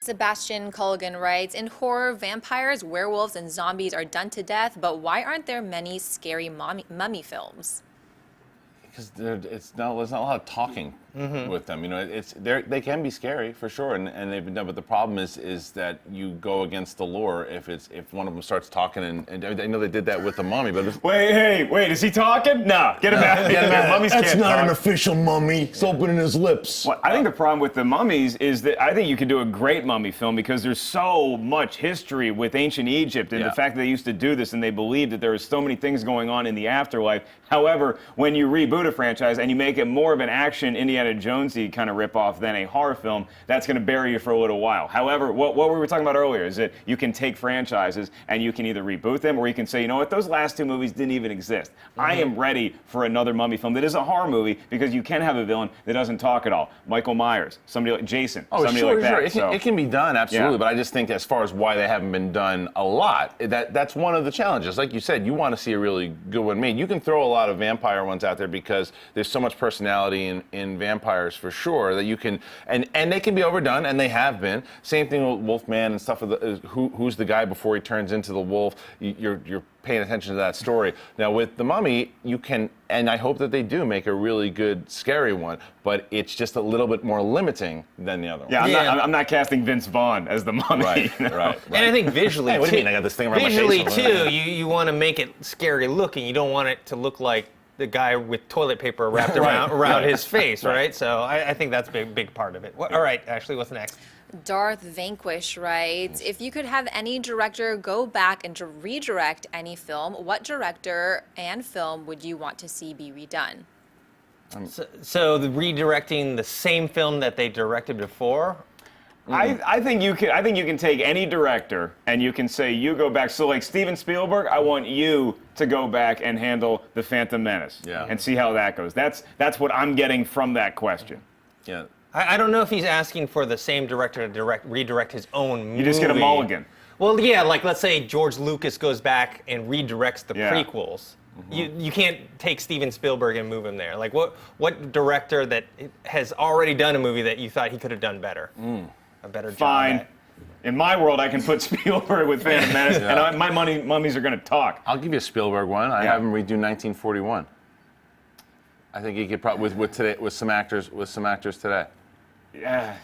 Sebastian Culligan writes, in horror, vampires, werewolves, and zombies are done to death, but why aren't there many scary mummy films? Because there's not a lot of talking with them. You know, they can be scary for sure, and they've been done. But the problem is that you go against the lore if one of them starts talking, and I know they did that with the mummy. But wait, is he talking? No, get him out. Get him out. Mummies That's can't not talk. an official mummy. He's opening his lips. Well, I think the problem with the mummies is that I think you could do a great mummy film because there's so much history with ancient Egypt and the fact that they used to do this and they believed that there was so many things going on in the afterlife. However, when you reboot a franchise and you make it more of an action Indiana Jonesy kind of ripoff than a horror film, that's going to bury you for a little while. However, what we were talking about earlier is that you can take franchises and you can either reboot them or you can say, you know what, those last two movies didn't even exist. I am ready for another mummy film that is a horror movie because you can have a villain that doesn't talk at all. Michael Myers, somebody like Jason, somebody like that. Sure. It can be done, absolutely. But I just think as far as why they haven't been done a lot, that's one of the challenges. Like you said, you want to see a really good one made. You can throw a lot of vampire ones out there because there's so much personality in vampires for sure that you can, and they can be overdone, and they have been. Same thing with Wolfman and stuff. Who's the guy before he turns into the wolf? You're paying attention to that story. Now with the Mummy, you can, and I hope that they do make a really good scary one, but it's just a little bit more limiting than the other one. I'm not casting Vince Vaughn as the Mummy. Right. And I think visually, hey, what do you mean? I got this thing around my face. Visually too, you want to make it scary looking. You don't want it to look like the guy with toilet paper wrapped around his face, right? So I think that's a big part of it. All right, Ashley, what's next? Darth Vanquish writes, if you could have any director go back and to redirect any film, what director and film would you want to see be redone? So redirecting the same film that they directed before? I think you can take any director and you can say you go back. So like Steven Spielberg, I want you to go back and handle The Phantom Menace and see how that goes. That's what I'm getting from that question. Yeah. I don't know if he's asking for the same director to redirect his own movie. You just get a mulligan. Well, yeah, like let's say George Lucas goes back and redirects the prequels. You can't take Steven Spielberg and move him there. Like what director that has already done a movie that you thought he could have done better? A better job. Fine. In my world, I can put Spielberg with Phantom Menace, and my mummies are going to talk. I'll give you a Spielberg one. I have him redo 1941. I think he could probably with some actors today. Yeah.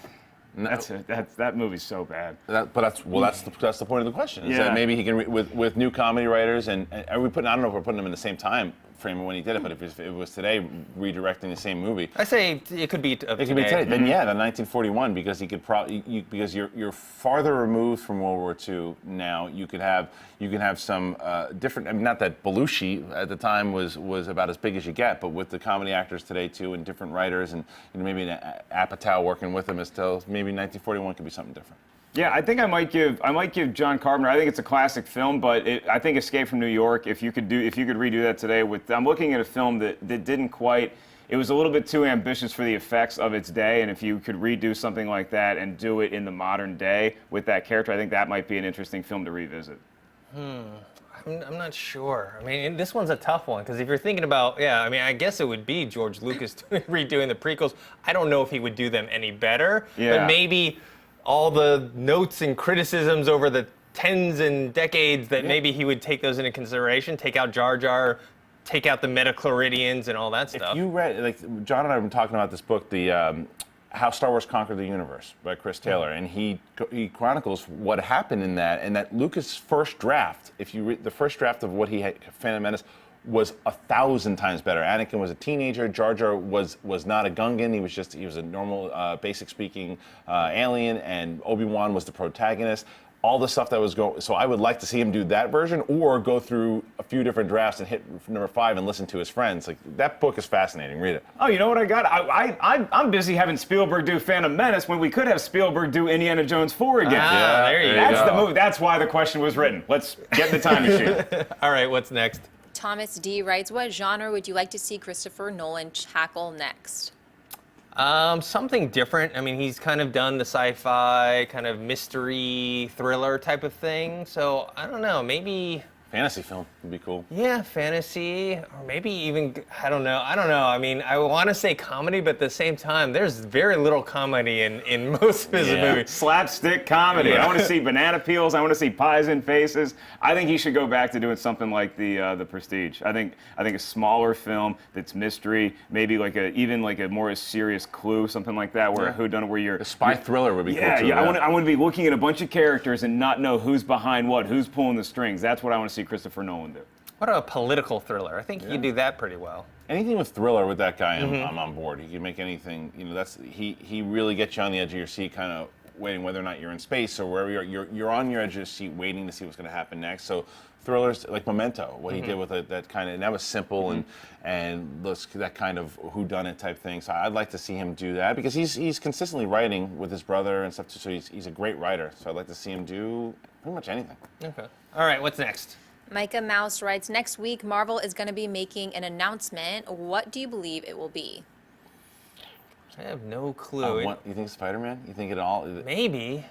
That movie's so bad. But that's the point of the question. Is that maybe he can with new comedy writers and are we putting? I don't know if we're putting them in the same time frame when he did it, but if it was today redirecting the same movie, I say it could be. It could be today. Then the 1941 because he could probably because you're farther removed from World War II now. You can have some different. I mean, not that Belushi at the time was about as big as you get, but with the comedy actors today too, and different writers, and maybe an Apatow working with them, is still maybe 1941 could be something different. Yeah, I think I might give John Carpenter. I think it's a classic film, but I think Escape from New York. If you could redo that today, I'm looking at a film that didn't quite. It was a little bit too ambitious for the effects of its day, and if you could redo something like that and do it in the modern day with that character, I think that might be an interesting film to revisit. I'm not sure. I mean, this one's a tough one because if you're thinking about, I guess it would be George Lucas redoing the prequels. I don't know if he would do them any better, but maybe all the notes and criticisms over the tens and decades that maybe he would take those into consideration, take out Jar Jar, take out the midichlorians and all that stuff. If you read, like John and I have been talking about this book, the How Star Wars Conquered the Universe by Chris Taylor, and he chronicles what happened in that, and that Lucas' first draft, if you read the first draft of what he had, Phantom Menace, was 1,000 times better. Anakin was a teenager. Jar Jar was not a Gungan. He was a normal, basic speaking alien, and Obi-Wan was the protagonist. All the stuff that was going. So I would like to see him do that version, or go through a few different drafts and hit number 5 and listen to his friends. Like that book is fascinating. Read it. Oh, you know what I got? I'm busy having Spielberg do Phantom Menace when we could have Spielberg do Indiana Jones 4 again. There you go. That's the movie. That's why the question was written. Let's get in the time machine. All right, what's next? Thomas D. writes, what genre would you like to see Christopher Nolan tackle next? Something different. I mean, he's kind of done the sci-fi, kind of mystery, thriller type of thing. So, I don't know, maybe Fantasy film would be cool. Yeah, fantasy, or maybe even, I don't know. I mean, I want to say comedy, but at the same time, there's very little comedy in most of his movies. Slapstick comedy. I want to see banana peels. I want to see pies in faces. I think he should go back to doing something like the Prestige. I think a smaller film that's mystery, maybe even a more serious Clue, something like that, where where you're a spy thriller would be cool too. Yeah, I want to be looking at a bunch of characters and not know who's behind what, who's pulling the strings. That's what I want to see Christopher Nolan do. What about a political thriller? I think he could do that pretty well. Anything with thriller with that guy, I'm on board. He can make anything. He really gets you on the edge of your seat, kind of waiting whether or not you're in space or wherever you're on your edge of your seat, waiting to see what's going to happen next. So thrillers like Memento, what he did with it, that kind of, and that was simple and that kind of whodunit type thing. So I'd like to see him do that because he's consistently writing with his brother and stuff too. So he's a great writer. So I'd like to see him do pretty much anything. Okay. All right. What's next? Micah Mouse writes, next week, Marvel is going to be making an announcement. What do you believe it will be? I have no clue. You think Spider-Man? You think it all? Maybe.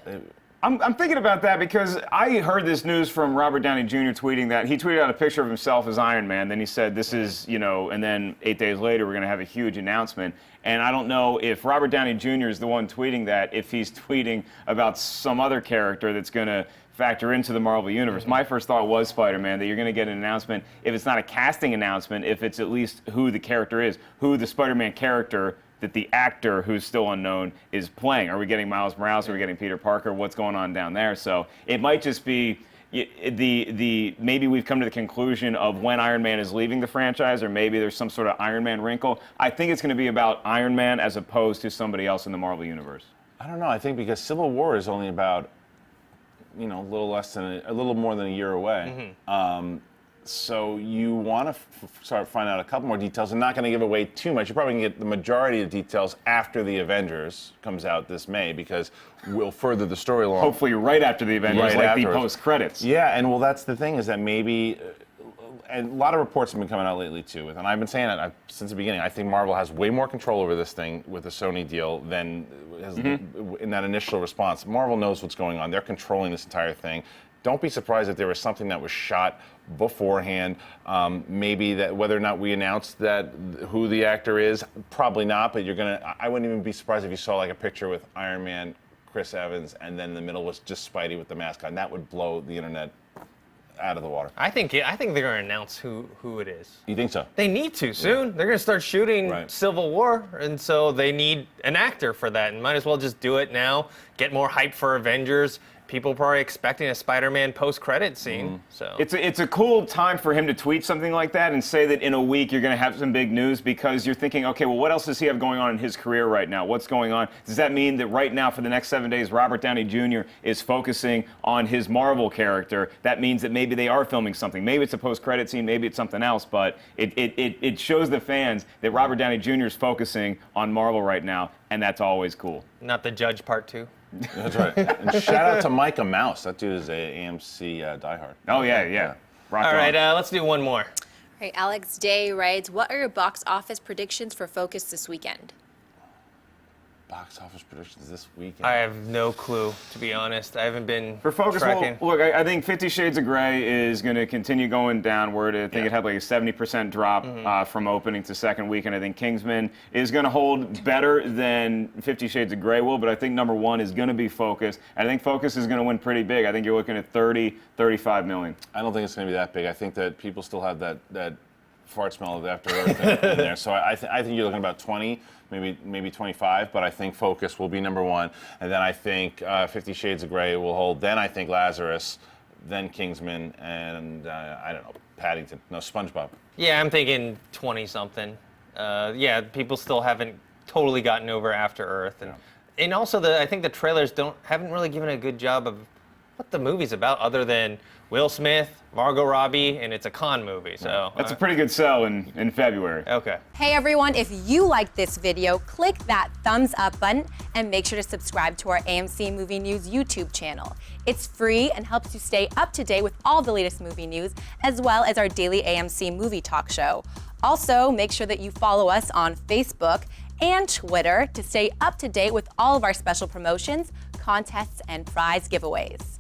I'm thinking about that because I heard this news from Robert Downey Jr. tweeting that he tweeted out a picture of himself as Iron Man. Then he said, this is, and then 8 days later, we're going to have a huge announcement. And I don't know if Robert Downey Jr. is the one tweeting that, if he's tweeting about some other character that's going to factor into the Marvel Universe. My first thought was Spider-Man, that you're going to get an announcement, if it's not a casting announcement, if it's at least who the character is, who the Spider-Man character that the actor who's still unknown is playing. Are we getting Miles Morales? Are we getting Peter Parker? What's going on down there? So it might just be maybe we've come to the conclusion of when Iron Man is leaving the franchise, or maybe there's some sort of Iron Man wrinkle. I think it's going to be about Iron Man as opposed to somebody else in the Marvel Universe. I don't know. I think because Civil War is only about a little more than a year away. So you want to start finding out a couple more details. I'm not going to give away too much. You're probably going to get the majority of details after the Avengers comes out this May, because we'll further the story along. Hopefully right after the Avengers, like the post-credits. Yeah, and that's the thing, is that maybe, and a lot of reports have been coming out lately too, and I've been saying it since the beginning. I think Marvel has way more control over this thing with the Sony deal than in that initial response. Marvel knows what's going on. They're controlling this entire thing. Don't be surprised if there was something that was shot beforehand. Maybe that whether or not we announced that who the actor is, probably not. But I wouldn't even be surprised if you saw like a picture with Iron Man, Chris Evans, and then in the middle was just Spidey with the mask on. That would blow the internet out of the water. I think they're going to announce who it is. You think so? They need to soon. Yeah. They're going to start shooting Civil War, and so they need an actor for that, and might as well just do it now. Get more hype for Avengers. People are probably expecting a Spider-Man post-credit scene. So it's a cool time for him to tweet something like that and say that in a week you're going to have some big news, because you're thinking, okay, well, what else does he have going on in his career right now? What's going on? Does that mean that right now for the next 7 days, Robert Downey Jr. is focusing on his Marvel character? That means that maybe they are filming something. Maybe it's a post-credit scene, maybe it's something else, but it shows the fans that Robert Downey Jr. is focusing on Marvel right now, and that's always cool. Not the Judge Part 2. That's right. And shout out to Micah Mouse. That dude is a AMC diehard. Oh, yeah. Rock All right, let's do one more. All right, Alex Day writes, what are your box office predictions for Focus this weekend? Box office predictions this weekend? I have no clue, to be honest. I haven't been for Focus. tracking. Well, look, I think 50 Shades of Grey is going to continue going downward. I think it had like a 70% drop from opening to second weekend. I think Kingsman is going to hold better than 50 Shades of Grey will, but I think number one is going to be Focus. And I think Focus is going to win pretty big. I think you're looking at 30, 35 million. I don't think it's going to be that big. I think that people still have that fart smell of After Earth in there. So I think you're looking about 20. Maybe 25, but I think Focus will be number one, and then I think 50 Shades of Grey will hold. Then I think Lazarus, then Kingsman, and I don't know, Paddington. No, SpongeBob. Yeah, I'm thinking 20-something. People still haven't totally gotten over After Earth, and also I think the trailers haven't really given a good job of what the movie's about, other than Will Smith, Margot Robbie, and it's a con movie. So that's a pretty good sell in February. Okay. Hey everyone, if you liked this video, click that thumbs up button and make sure to subscribe to our AMC Movie News YouTube channel. It's free and helps you stay up to date with all the latest movie news, as well as our daily AMC movie talk show. Also, make sure that you follow us on Facebook and Twitter to stay up to date with all of our special promotions, contests, and prize giveaways.